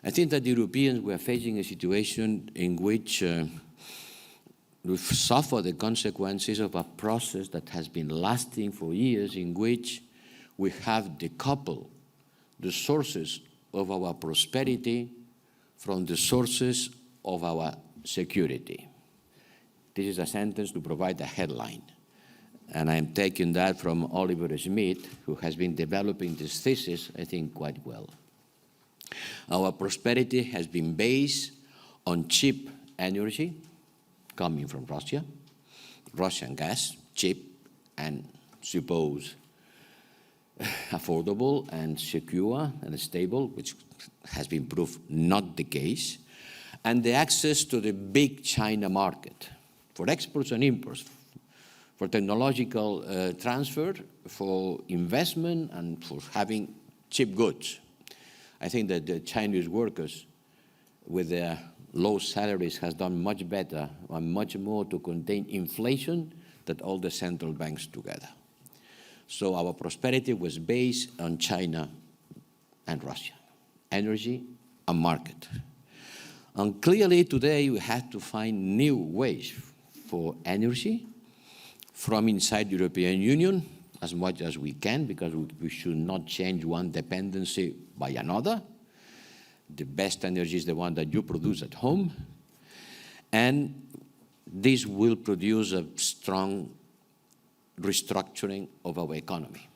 I think that the Europeans were facing a situation in which we've suffered the consequences of a process that has been lasting for years, in which we have decoupled the sources of our prosperity from the sources of our security. This is a sentence to provide a headline. And I'm taking that from Oliver Schmidt, who has been developing this thesis, I think, quite well. Our prosperity has been based on cheap energy coming from Russia, Russian gas, cheap and suppose affordable and secure and stable, which has been proved not the case, and the access to the big China market for exports and imports, for technological transfer, for investment, and for having cheap goods. I think that the Chinese workers, with their low salaries, has done much better and much more to contain inflation than all the central banks together. So our prosperity was based on China and Russia, energy and market. And clearly today we have to find new ways for energy from inside the European Union as much as we can, because we should not change one dependency by another. The best energy is the one that you produce at home. And this will produce a strong restructuring of our economy.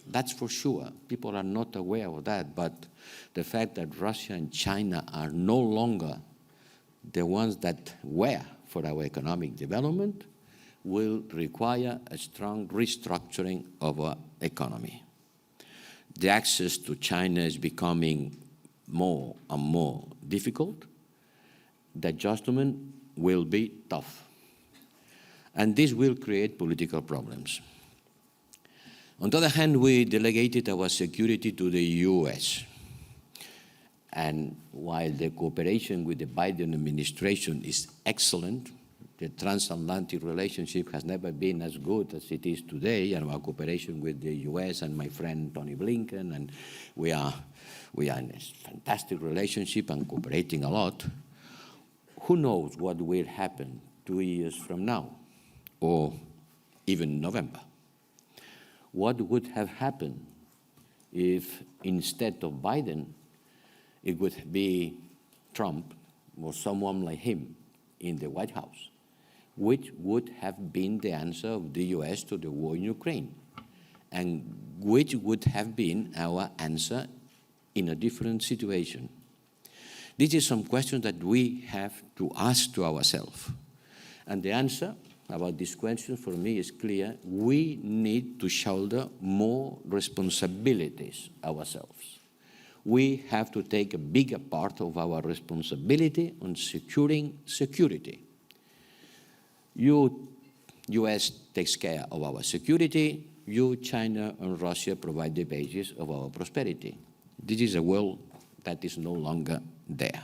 That's for sure. People are not aware of that, but the fact that Russia and China are no longer the ones that were for our economic development will require a strong restructuring of our economy. The access to China is becoming more and more difficult. The adjustment will be tough. And this will create political problems. On the other hand, we delegated our security to the US. And while the cooperation with the Biden administration is excellent, the transatlantic relationship has never been as good as it is today, and our cooperation with the US and my friend Tony Blinken, and we are in a fantastic relationship and cooperating a lot. Who knows what will happen 2 years from now, or even November? What would have happened if instead of Biden, it would be Trump or someone like him in the White House? Which would have been the answer of the US to the war in Ukraine? And which would have been our answer in a different situation? This is some questions that we have to ask to ourselves. And the answer about this question for me is clear. We need to shoulder more responsibilities ourselves. We have to take a bigger part of our responsibility on securing security. You, US, takes care of our security. You, China, and Russia provide the basis of our prosperity. This is a world that is no longer there.